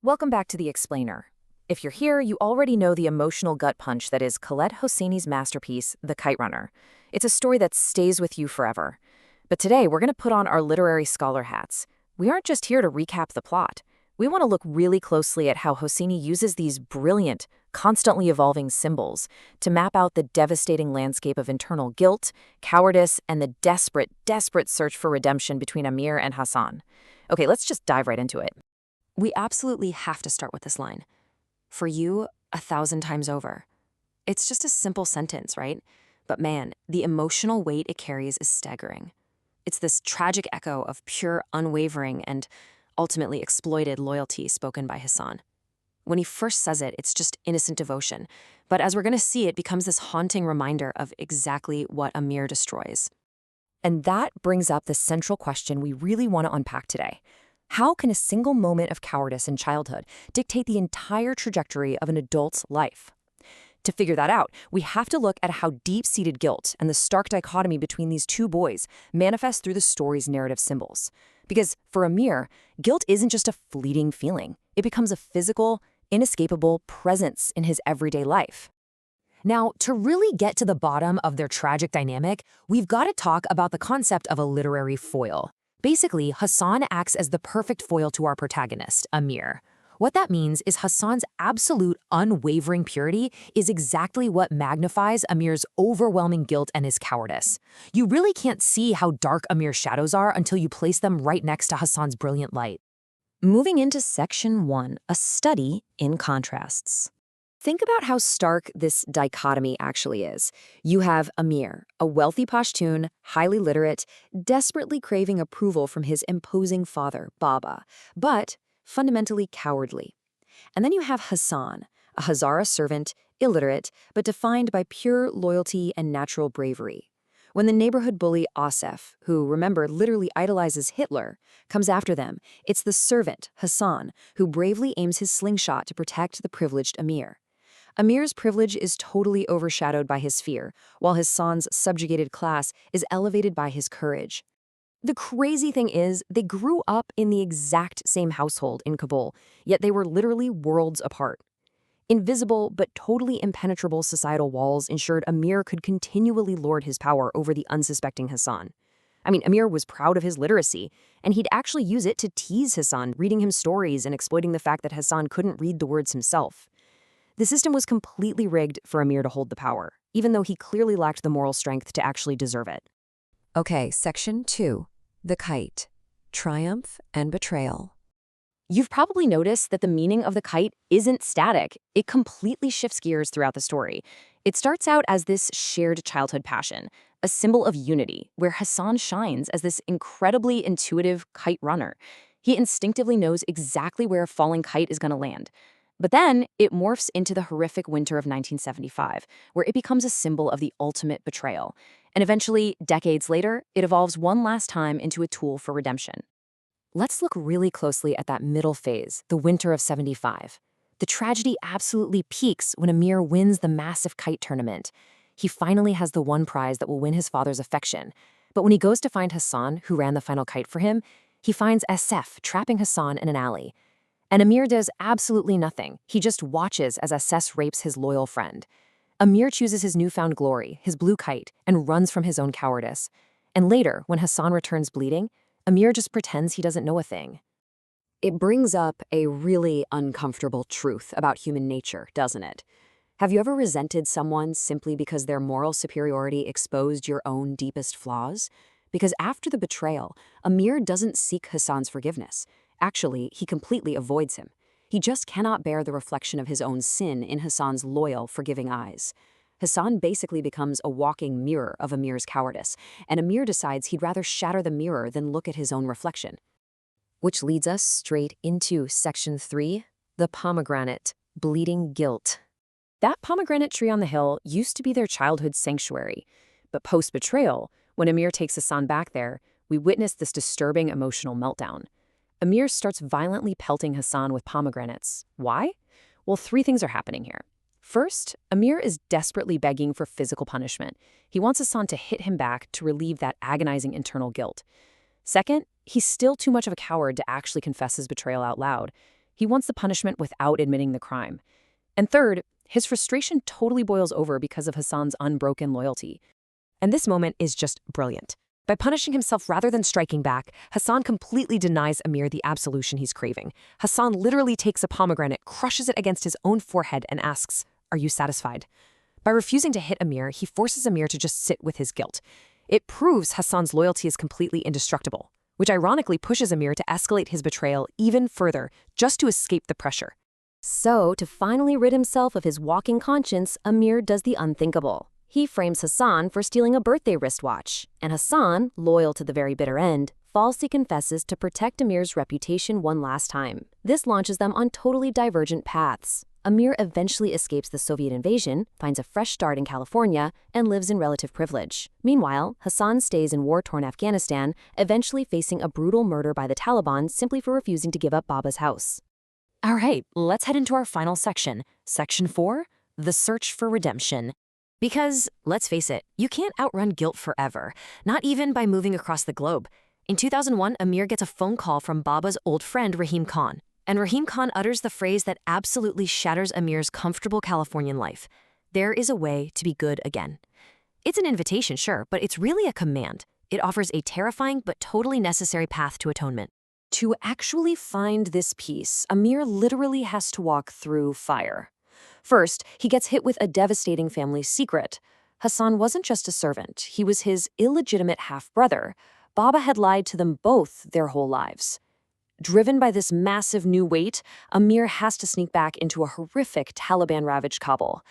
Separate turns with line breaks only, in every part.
Welcome back to The Explainer. If you're here, you already know the emotional gut punch that is Khaled Hussaini's masterpiece, The Kite Runner. It's a story that stays with you forever. But today, we're going to put on our literary scholar hats. We aren't just here to recap the plot. We want to look really closely at how Hussaini uses these brilliant, constantly evolving symbols to map out the devastating landscape of internal guilt, cowardice, and the desperate search for redemption between Amir and Hassan. Okay, let's just dive right into it.
We absolutely have to start with this line. For you, 1,000 times over. It's just a simple sentence, right? But man, the emotional weight it carries is staggering. It's this tragic echo of pure, unwavering, and ultimately exploited loyalty spoken by Hassan. When he first says it, it's just innocent devotion. But as we're going to see, it becomes this haunting reminder of exactly what Amir destroys.
And that brings up the central question we really want to unpack today. How can a single moment of cowardice in childhood dictate the entire trajectory of an adult's life? To figure that out, we have to look at how deep-seated guilt and the stark dichotomy between these two boys manifest through the story's narrative symbols. Because for Amir, guilt isn't just a fleeting feeling. It becomes a physical, inescapable presence in his everyday life.
Now, to really get to the bottom of their tragic dynamic, we've got to talk about the concept of a literary foil. Basically, Hassan acts as the perfect foil to our protagonist, Amir. What that means is Hassan's absolute, unwavering purity is exactly what magnifies Amir's overwhelming guilt and his cowardice. You really can't see how dark Amir's shadows are until you place them right next to Hassan's brilliant light.
Moving into Section 1, a study in contrasts. Think about how stark this dichotomy actually is. You have Amir, a wealthy Pashtun, highly literate, desperately craving approval from his imposing father, Baba, but fundamentally cowardly. And then you have Hassan, a Hazara servant, illiterate, but defined by pure loyalty and natural bravery. When the neighborhood bully Asef, who, remember, literally idolizes Hitler, comes after them, it's the servant, Hassan, who bravely aims his slingshot to protect the privileged Amir. Amir's privilege is totally overshadowed by his fear, while Hassan's subjugated class is elevated by his courage. The crazy thing is, they grew up in the exact same household in Kabul, yet they were literally worlds apart. Invisible but totally impenetrable societal walls ensured Amir could continually lord his power over the unsuspecting Hassan. Amir was proud of his literacy, and he'd actually use it to tease Hassan, reading him stories and exploiting the fact that Hassan couldn't read the words himself. The system was completely rigged for Amir to hold the power, even though he clearly lacked the moral strength to actually deserve it.
Okay, Section 2. The Kite. Triumph and Betrayal.
You've probably noticed that the meaning of the kite isn't static. It completely shifts gears throughout the story. It starts out as this shared childhood passion, a symbol of unity, where Hassan shines as this incredibly intuitive kite runner. He instinctively knows exactly where a falling kite is going to land. But then it morphs into the horrific winter of 1975, where it becomes a symbol of the ultimate betrayal. And eventually, decades later, it evolves one last time into a tool for redemption. Let's look really closely at that middle phase, the winter of 75. The tragedy absolutely peaks when Amir wins the massive kite tournament. He finally has the one prize that will win his father's affection. But when he goes to find Hassan, who ran the final kite for him, he finds Asef trapping Hassan in an alley. And Amir does absolutely nothing. He just watches as Asef rapes his loyal friend. Amir chooses his newfound glory, his blue kite, and runs from his own cowardice. And later, when Hassan returns bleeding, Amir just pretends he doesn't know a thing.
It brings up a really uncomfortable truth about human nature, doesn't it? Have you ever resented someone simply because their moral superiority exposed your own deepest flaws? Because after the betrayal, Amir doesn't seek Hassan's forgiveness. Actually, he completely avoids him. He just cannot bear the reflection of his own sin in Hassan's loyal, forgiving eyes. Hassan basically becomes a walking mirror of Amir's cowardice, and Amir decides he'd rather shatter the mirror than look at his own reflection.
Which leads us straight into Section 3, the pomegranate, bleeding guilt. That pomegranate tree on the hill used to be their childhood sanctuary, but post-betrayal, when Amir takes Hassan back there, we witness this disturbing emotional meltdown. Amir starts violently pelting Hassan with pomegranates. Why? Well, three things are happening here. First, Amir is desperately begging for physical punishment. He wants Hassan to hit him back to relieve that agonizing internal guilt. Second, he's still too much of a coward to actually confess his betrayal out loud. He wants the punishment without admitting the crime. And third, his frustration totally boils over because of Hassan's unbroken loyalty. And this moment is just brilliant. By punishing himself rather than striking back, Hassan completely denies Amir the absolution he's craving. Hassan literally takes a pomegranate, crushes it against his own forehead, and asks, "Are you satisfied?" By refusing to hit Amir, he forces Amir to just sit with his guilt. It proves Hassan's loyalty is completely indestructible, which ironically pushes Amir to escalate his betrayal even further, just to escape the pressure. So, to finally rid himself of his walking conscience, Amir does the unthinkable. He frames Hassan for stealing a birthday wristwatch, and Hassan, loyal to the very bitter end, falsely confesses to protect Amir's reputation one last time. This launches them on totally divergent paths. Amir eventually escapes the Soviet invasion, finds a fresh start in California, and lives in relative privilege. Meanwhile, Hassan stays in war-torn Afghanistan, eventually facing a brutal murder by the Taliban simply for refusing to give up Baba's house. All right, let's head into our final section. Section 4, the search for redemption. Because, let's face it, you can't outrun guilt forever, not even by moving across the globe. In 2001, Amir gets a phone call from Baba's old friend Rahim Khan, and Rahim Khan utters the phrase that absolutely shatters Amir's comfortable Californian life. There is a way to be good again. It's an invitation, sure, but it's really a command. It offers a terrifying but totally necessary path to atonement. To actually find this peace, Amir literally has to walk through fire. First, he gets hit with a devastating family secret. Hassan wasn't just a servant, he was his illegitimate half-brother. Baba had lied to them both their whole lives. Driven by this massive new weight, Amir has to sneak back into a horrific Taliban-ravaged Kabul.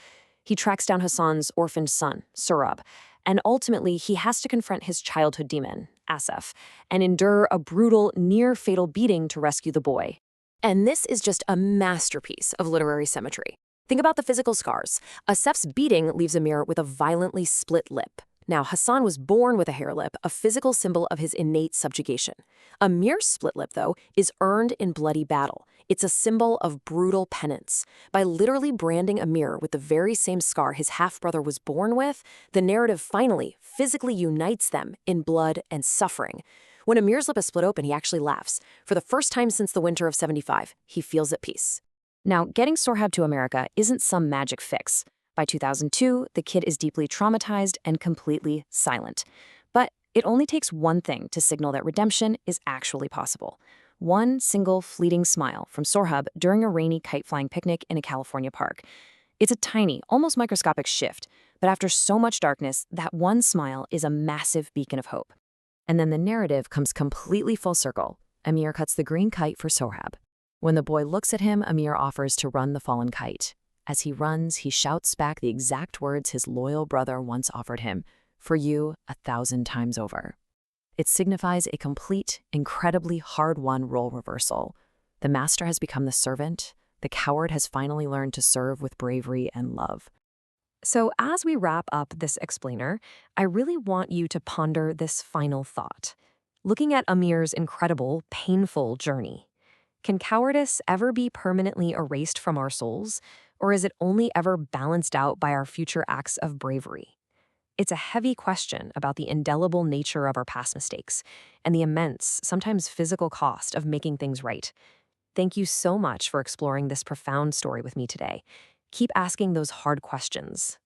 He tracks down Hassan's orphaned son, Surab, and ultimately he has to confront his childhood demon, Asif, and endure a brutal, near-fatal beating to rescue the boy. And this is just a masterpiece of literary symmetry. Think about the physical scars. Asif's beating leaves Amir with a violently split lip. Now, Hassan was born with a hair lip, a physical symbol of his innate subjugation. Amir's split lip, though, is earned in bloody battle. It's a symbol of brutal penance. By literally branding Amir with the very same scar his half-brother was born with, the narrative finally, physically unites them in blood and suffering. When Amir's lip is split open, he actually laughs. For the first time since the winter of '75, he feels at peace. Now, getting Surab to America isn't some magic fix. By 2002, the kid is deeply traumatized and completely silent. But it only takes one thing to signal that redemption is actually possible. One single fleeting smile from Surab during a rainy kite-flying picnic in a California park. It's a tiny, almost microscopic shift, but after so much darkness, that one smile is a massive beacon of hope. And then the narrative comes completely full circle. Amir cuts the green kite for Surab. When the boy looks at him, Amir offers to run the fallen kite. As he runs, he shouts back the exact words his loyal brother once offered him, "For you, 1,000 times over." It signifies a complete, incredibly hard-won role reversal. The master has become the servant. The coward has finally learned to serve with bravery and love. So as we wrap up this explainer, I really want you to ponder this final thought. Looking at Amir's incredible, painful journey, can cowardice ever be permanently erased from our souls, or is it only ever balanced out by our future acts of bravery? It's a heavy question about the indelible nature of our past mistakes and the immense, sometimes physical cost of making things right. Thank you so much for exploring this profound story with me today. Keep asking those hard questions.